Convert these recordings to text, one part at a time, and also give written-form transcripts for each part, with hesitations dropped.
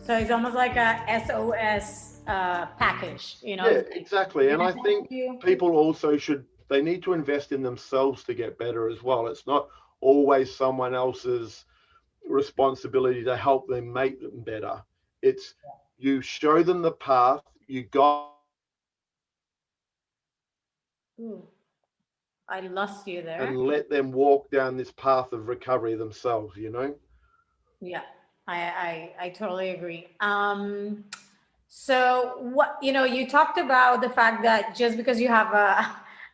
So it's almost like a SOS package, you know. Yeah, It's like, exactly. can And I I help think you? people also should, they need to invest in themselves to get better as well. It's not always someone else's responsibility to help them make them better. It's you show them the path, you guide them through it, Ooh, I lost you there. and let them walk down this path of recovery themselves, you know? Yeah, I totally agree. So what, you know, you talked about the fact that just because you have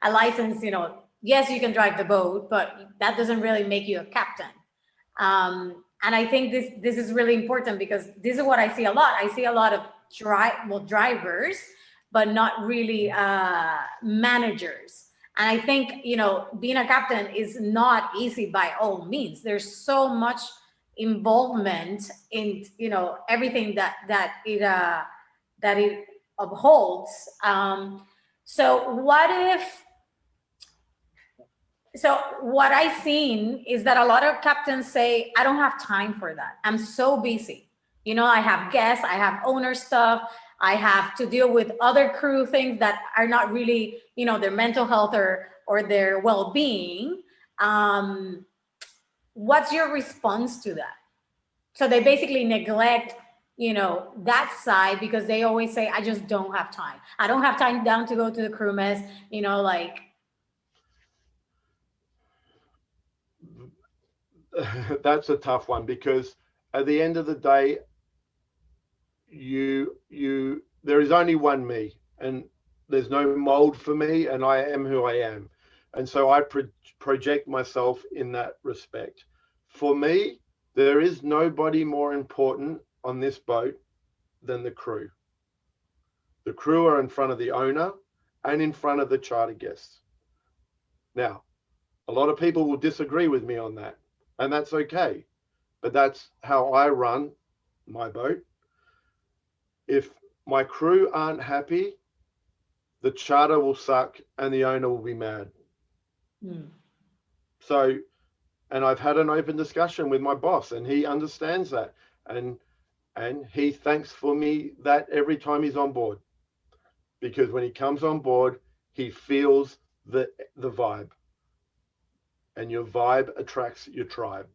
a license, you know, yes, you can drive the boat, but that doesn't really make you a captain. And I think this is really important because this is what I see a lot. I see a lot of drivers, but not really managers. And I think, you know, being a captain is not easy by all means. There's so much involvement in, you know, everything that it upholds. So what if so what I've seen is that a lot of captains say, I don't have time for that. I'm so busy. You know, I have guests, I have owner stuff, I have to deal with other crew things that are not really, you know, their mental health or their well-being. Um, what's your response to that? So they basically neglect, you know, that side because they always say, I just don't have time. I don't have time down to go to the crew mess, you know, like, That's a tough one because at the end of the day, there is only one me, and there's no mold for me, and I am who I am, and so I project myself in that respect. For me, there is nobody more important on this boat than the crew. The crew are in front of the owner and in front of the charter guests. Now, a lot of people will disagree with me on that, and that's okay, but that's how I run my boat. If my crew aren't happy, the charter will suck and the owner will be mad. hmm. So, and I've had an open discussion with my boss, and he understands that, and he thanks for me that every time he's on board, because when he comes on board, he feels the vibe, and your vibe attracts your tribe.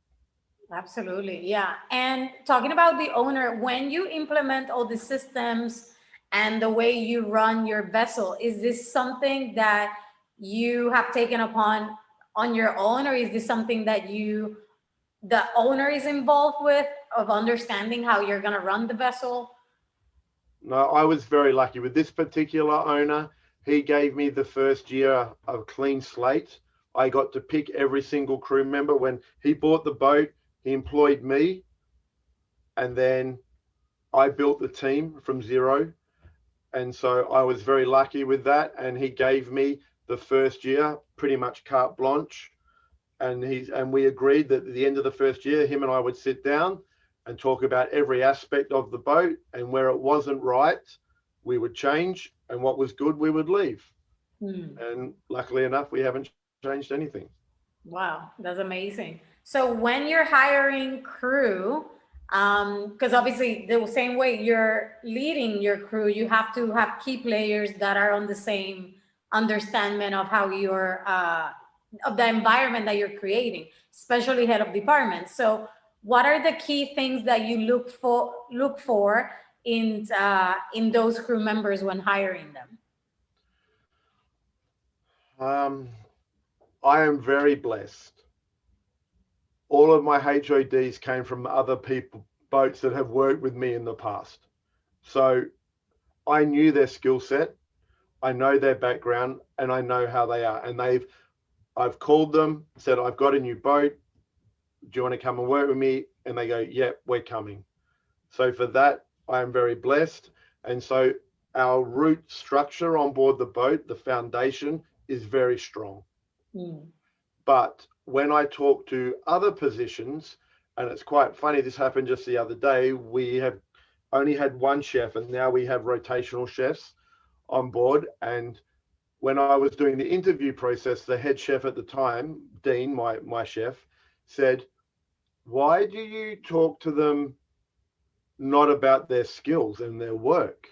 Absolutely. Yeah. And talking about the owner, when you implement all the systems and the way you run your vessel, is this something that you have taken upon on your own, or is this something that the owner is involved with of understanding how you're going to run the vessel? No, I was very lucky with this particular owner. He gave me the first year a clean slate. I got to pick every single crew member. When he bought the boat, he employed me, and then I built the team from zero. And so I was very lucky with that. And he gave me the first year pretty much carte blanche. And we agreed that at the end of the first year, him and I would sit down and talk about every aspect of the boat, and where it wasn't right, we would change, and what was good, we would leave. Hmm. And luckily enough, we haven't changed anything. Wow, that's amazing. So when you're hiring crew, because obviously the same way you're leading your crew, you have to have key players that are on the same understanding of how you're of the environment that you're creating, especially head of department. So what are the key things that you look for in those crew members when hiring them? um, I am very blessed. All of my HODs came from other people, boats that have worked with me in the past. So I knew their skill set, I know their background, and I know how they are. And I've called them, said, I've got a new boat. Do you want to come and work with me? And they go, yep, we're coming. So for that, I am very blessed. And so our root structure on board the boat, the foundation, is very strong. Hmm. But when I talk to other positions, and it's quite funny, this happened just the other day, we have only had one chef, and now we have rotational chefs on board. And when I was doing the interview process, the head chef at the time, Dean, my chef, said, why do you talk to them not about their skills and their work.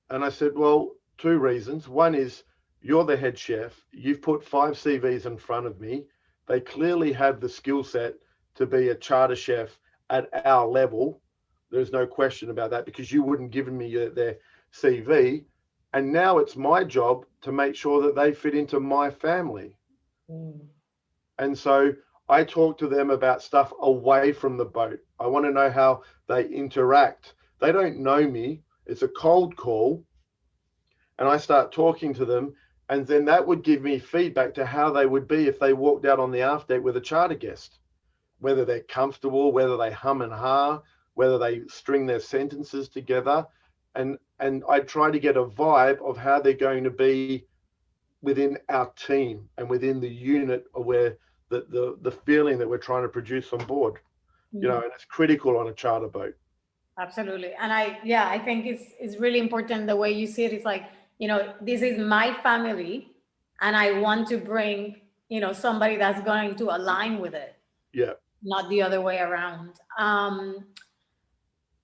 And I said, well, two reasons. One is you're the head chef. You've put 5 CVs in front of me. They clearly have the skill set to be a charter chef at our level. There's no question about that, because you wouldn't give me their CV. And now it's my job to make sure that they fit into my family. And so I talk to them about stuff away from the boat. I want to know how they interact. They don't know me. It's a cold call. And I start talking to them. And then that would give me feedback to how they would be if they walked out on the aft deck with a charter guest, whether they're comfortable, whether they hum and ha, whether they string their sentences together. And I try to get a vibe of how they're going to be within our team and within the unit, of where the feeling that we're trying to produce on board, you know, and it's critical on a charter boat. Absolutely. And I think it's really important the way you see it. It's like, you know, this is my family and I want to bring, you know, somebody that's going to align with it. Yeah. Not the other way around.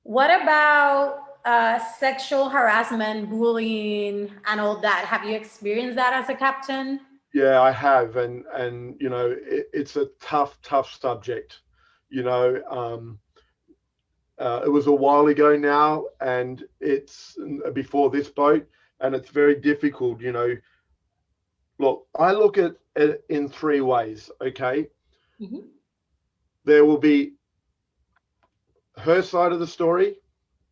What about sexual harassment, bullying, and all that? Have you experienced that as a captain? Yeah, I have. And you know, it's a tough subject. You know, it was a while ago now, and it's before this boat, and it's very difficult. You know, look, I look at it in 3 ways. Okay. There will be her side of the story,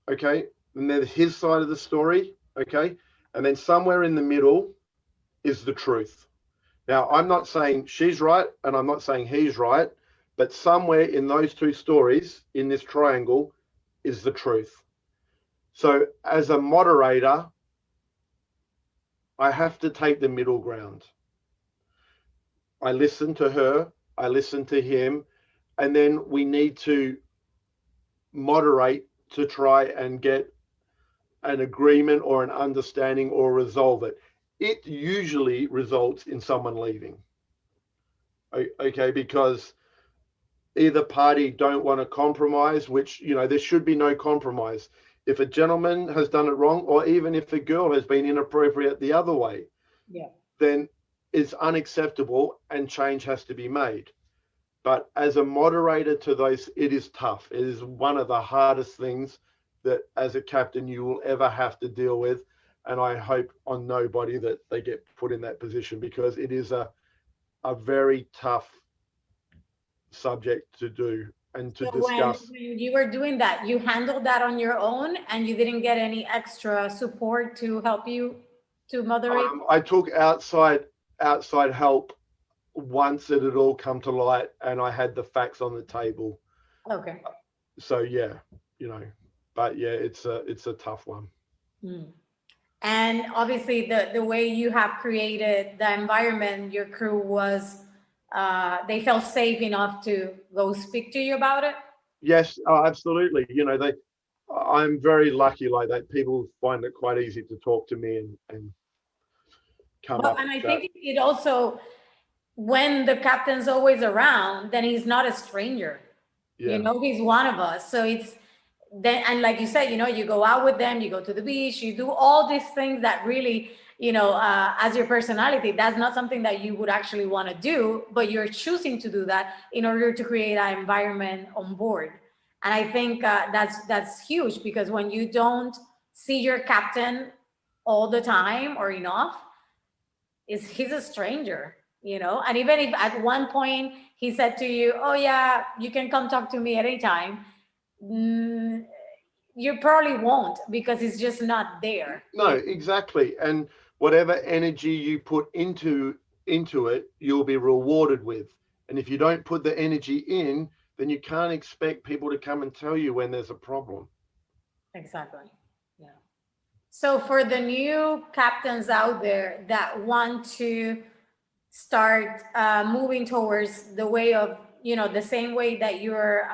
okay, and then his side of the story, okay, and then somewhere in the middle is the truth. Now, I'm not saying she's right and I'm not saying he's right, but somewhere in those 2 stories, in this triangle, is the truth. So as a moderator, I have to take the middle ground. I listen to her, I listen to him, and then we need to moderate to try and get an agreement or an understanding or resolve it. It usually results in someone leaving. Okay, because either party don't want to compromise, which, you know, there should be no compromise. If a gentleman has done it wrong, or even if a girl has been inappropriate the other way, then it's unacceptable and change has to be made. But as a moderator to those, it is tough. It is one of the hardest things that as a captain you will ever have to deal with. And I hope on nobody that they get put in that position, because it is a very tough subject to do and to discuss. When you were doing that, you handled that on your own and you didn't get any extra support to help you to moderate? I took outside help once it had all come to light and I had the facts on the table. Okay. So yeah, you know, but yeah, it's a tough one. And obviously the way you have created the environment, your crew was, they felt safe enough to go speak to you about it? Yes, absolutely. You know, I'm very lucky like that. People find it quite easy to talk to me and come up. And I think it also, when the captain's always around, then he's not a stranger. You know, he's one of us. So it's then, and like you said, you know, you go out with them, you go to the beach, you do all these things that really, you know, as your personality, that's not something that you would actually want to do, but you're choosing to do that in order to create an environment on board. And I think that's huge, because when you don't see your captain all the time or enough, he's a stranger, you know. And even if at one point he said to you, oh yeah, you can come talk to me at any time, you probably won't, because it's just not there. No, exactly. And whatever energy you put into it, you'll be rewarded with. And if you don't put the energy in, then you can't expect people to come and tell you when there's a problem. Exactly. Yeah. So for the new captains out there that want to start moving towards the way of, you know, the same way that you're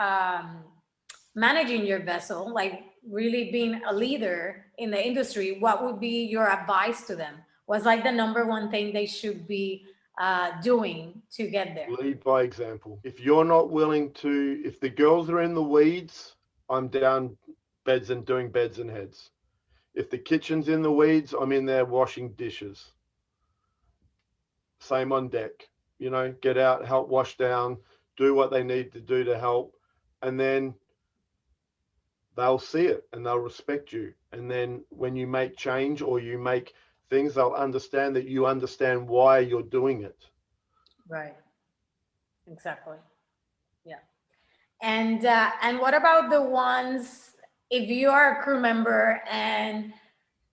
managing your vessel, like really being a leader in the industry, what would be your advice to them? What's like the number one thing they should be doing to get there? Lead by example. If you're not willing to, if the girls are in the weeds, I'm down beds and doing beds and heads. If the kitchen's in the weeds, I'm in there washing dishes. Same on deck. You know, get out, help wash down, do what they need to do to help, and then they'll see it and they'll respect you. And then when you make change or you make things, they'll understand that you understand why you're doing it. Right. Exactly. Yeah. And what about the ones, if you are a crew member and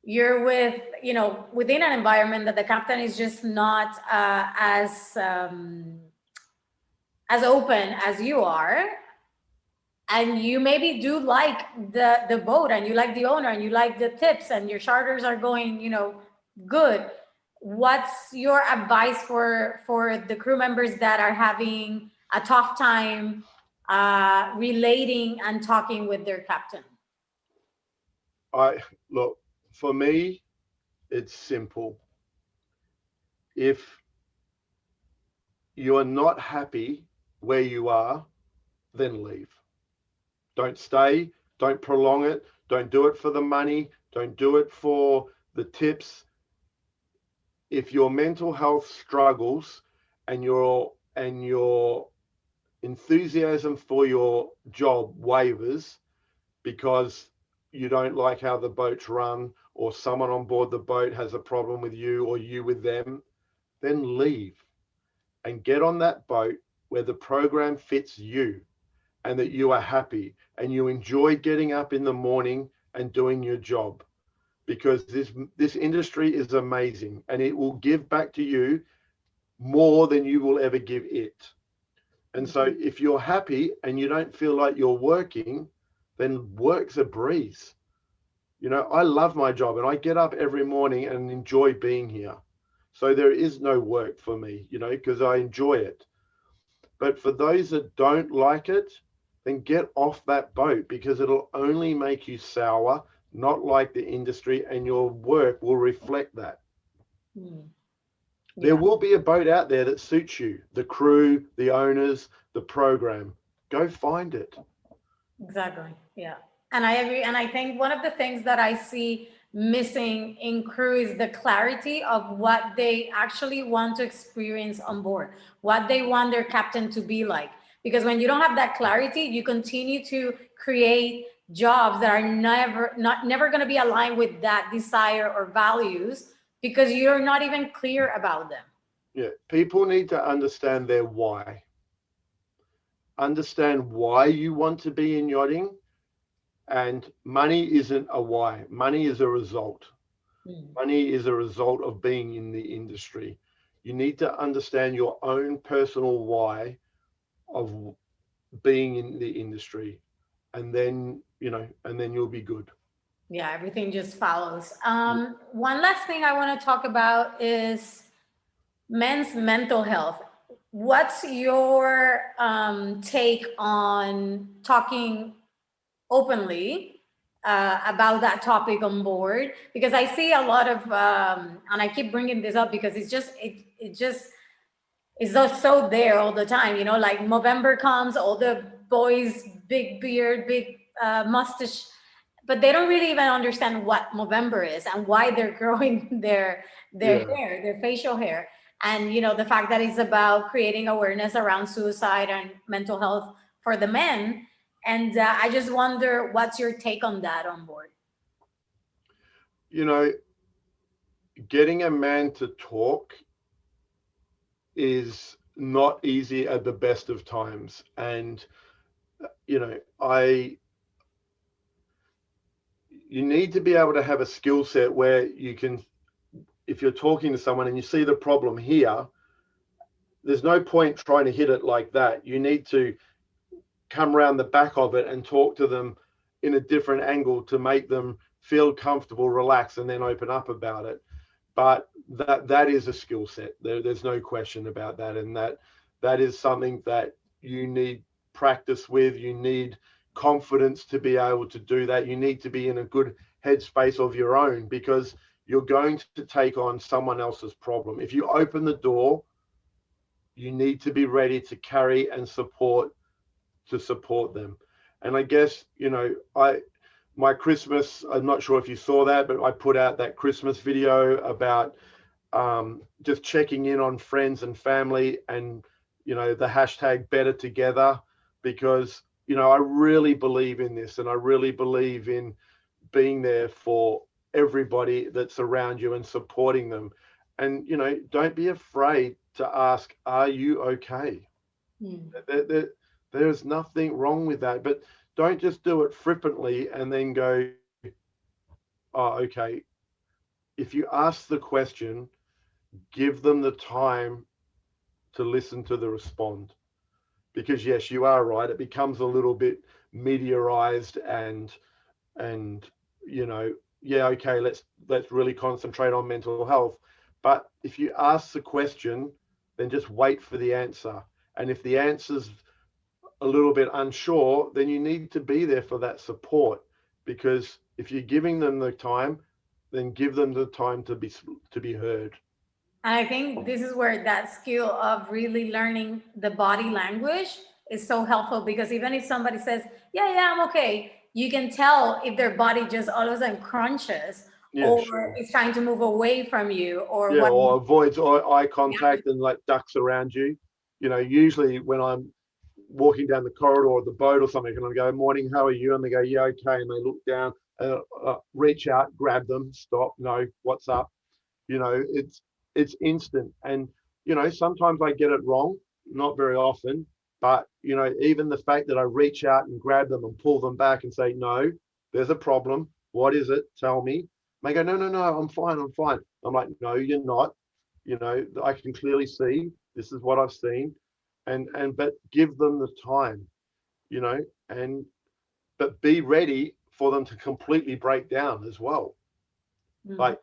you're with, you know, within an environment that the captain is just not as open as you are, and you maybe do like the boat and you like the owner and you like the tips and your charters are going, you know, good. What's your advice for the crew members that are having a tough time relating and talking with their captain? Look, for me, it's simple. If you are not happy where you are, then leave. Don't stay, don't prolong it, don't do it for the money, don't do it for the tips. If your mental health struggles and your enthusiasm for your job wavers because you don't like how the boat's run, or someone on board the boat has a problem with you or you with them, then leave and get on that boat where the program fits you and that you are happy and you enjoy getting up in the morning and doing your job, because this industry is amazing and it will give back to you more than you will ever give it. And so if you're happy and you don't feel like you're working, then work's a breeze. You know, I love my job and I get up every morning and enjoy being here. So there is no work for me, you know, because I enjoy it. But for those that don't like it, then get off that boat, because it'll only make you sour, not like the industry, and your work will reflect that. Yeah. There will be a boat out there that suits you, the crew, the owners, the program. Go find it. Exactly. Yeah. And I agree. And I think one of the things that I see missing in crew is the clarity of what they actually want to experience on board, what they want their captain to be like. Because when you don't have that clarity, you continue to create jobs that are never going to be aligned with that desire or values, because you're not even clear about them. Yeah. People need to understand their why. Understand why you want to be in yachting. And money isn't a why. Money is a result. Money is a result of being in the industry. You need to understand your own personal why of being in the industry, and then, you know, and then you'll be good. Yeah, everything just follows. One last thing I want to talk about is men's mental health. What's your take on talking openly about that topic on board? Because I see a lot of, and I keep bringing this up because it's just so there all the time. You know, like November comes, all the boys, big beard, big mustache, but they don't really even understand what November is and why they're growing their hair, their facial hair. And, you know, the fact that it's about creating awareness around suicide and mental health for the men. And I just wonder, what's your take on that on board? You know, getting a man to talk is not easy at the best of times. And, you know, you need to be able to have a skill set where you can, if you're talking to someone and you see the problem here, there's no point trying to hit it like that. You need to come around the back of it and talk to them in a different angle to make them feel comfortable, relax, and then open up about it. But that is a skill set. There's no question about that. And that is something that you need practice with. You need confidence to be able to do that. You need to be in a good headspace of your own, because you're going to take on someone else's problem. If you open the door, you need to be ready to carry and support them. And I guess, my Christmas, I'm not sure if you saw that, but I put out that Christmas video about just checking in on friends and family, and, the hashtag better together, because, I really believe in this, and I really believe in being there for everybody that's around you and supporting them. And, don't be afraid to ask, are you okay? There's nothing wrong with that, but don't just do it flippantly and then go, oh, okay. If you ask the question, give them the time to listen to the respond. Because yes, you are right. It becomes a little bit mediarized, and yeah, okay, let's really concentrate on mental health. But if you ask the question, then just wait for the answer. And if the answer's a little bit unsure, then you need to be there for that support. Because if you're giving them the time, then give them the time to be heard. And I think this is where that skill of really learning the body language is so helpful, because even if somebody says, yeah, I'm okay, you can tell if their body just all of a sudden crunches, Yeah, or sure. is trying to move away from you, or Yeah, what. or avoids eye contact and like ducks around you. Usually when I'm walking down the corridor of the boat or something, and I go, morning, how are you? And they go, yeah, okay. And they look down, reach out, grab them, stop, no, what's up? It's instant. And, sometimes I get it wrong, not very often, but, even the fact that I reach out and grab them and pull them back and say, no, there's a problem. What is it? Tell me. And they go, no, I'm fine. I'm like, no, you're not. I can clearly see this is what I've seen. But give them the time, you know, and but be ready for them to completely break down as well. Like,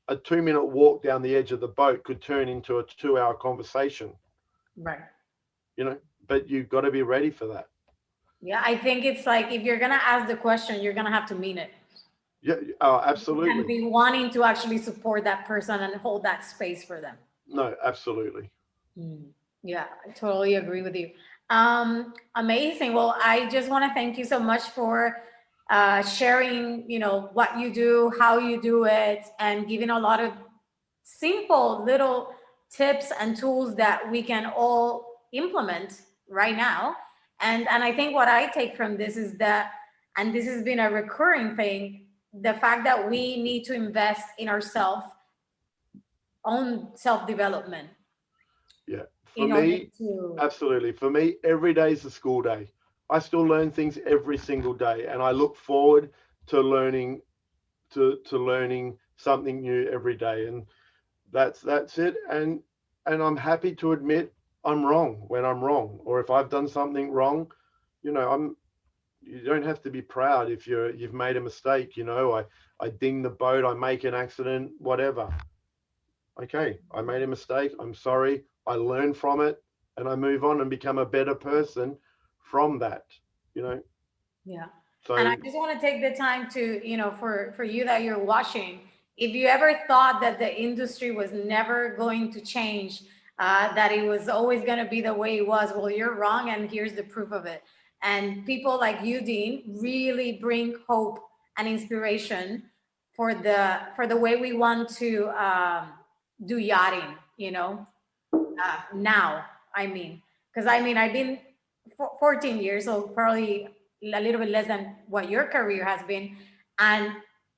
a 2-minute walk down the edge of the boat could turn into a 2-hour conversation, Right. But you've got to be ready for that. Yeah, I think it's like, if you're gonna ask the question, you're gonna have to mean it. Yeah, oh, And absolutely. be wanting to actually support that person and hold that space for them. No, absolutely. Yeah, I totally agree with you. Amazing. Well, I just want to thank you so much for sharing, what you do, how you do it, and giving a lot of simple little tips and tools that we can all implement right now. And I think what I take from this is that, and this has been a recurring thing, the fact that we need to invest in ourselves, own self-development. Yeah. For In order me, to. absolutely. For me, every day is a school day. I still learn things every single day, and I look forward to learning learning something new every day. And that's it. And I'm happy to admit I'm wrong when I'm wrong, or if I've done something wrong. You don't have to be proud if you've made a mistake. I ding the boat, I make an accident, whatever. Okay, I made a mistake, I'm sorry, I learn from it, and I move on and become a better person from that. Yeah. So And I just want to take the time to, for you that you're watching, if you ever thought that the industry was never going to change, that it was always going to be the way it was, well, you're wrong. And here's the proof of it. And people like you, Dean, really bring hope and inspiration for the way we want to do yachting, now, because I've been 14 years, so probably a little bit less than what your career has been. And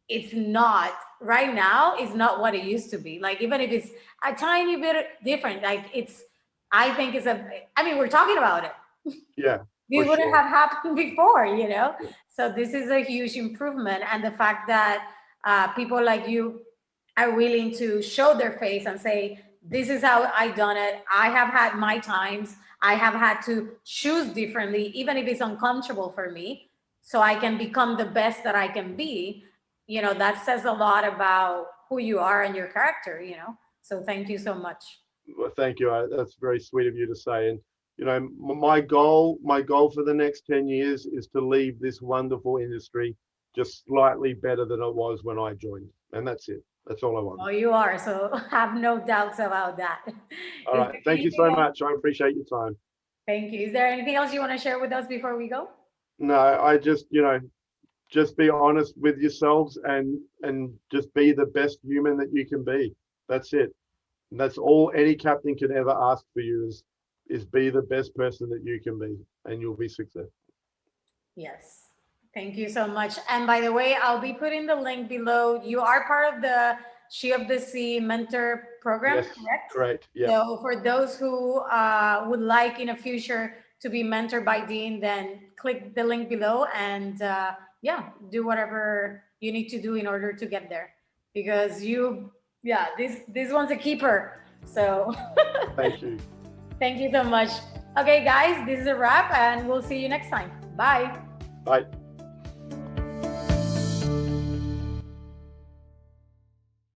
it's not, right now, it's not what it used to be. Like, even if it's a tiny bit different, like I think we're talking about it. yeah, This for wouldn't sure. have happened before, Yeah. So this is a huge improvement. And the fact that people like you are willing to show their face and say, this is how I done it. I have had my times. I have had to choose differently, even if it's uncomfortable for me, so I can become the best that I can be. That says a lot about who you are and your character, So thank you so much. Well, thank you. That's very sweet of you to say. And my goal for the next 10 years is to leave this wonderful industry just slightly better than it was when I joined. And that's it. That's all I want. Oh, you are. So have no doubts about that. All Is right. there Thank you anything so else? much. I appreciate your time. Thank you. Is there anything else you want to share with us before we go? No, I just, just be honest with yourselves and just be the best human that you can be. That's it. And that's all any captain can ever ask for you is be the best person that you can be, and you'll be successful. Yes. Thank you so much. And by the way, I'll be putting the link below. You are part of the She of the Sea mentor program, Yes, correct? correct. Yeah. So for those who would like in the future to be mentored by Dean, then click the link below and yeah, do whatever you need to do in order to get there. Because this one's a keeper. So Thank you. thank you so much. Okay, guys, this is a wrap, and we'll see you next time. Bye. Bye.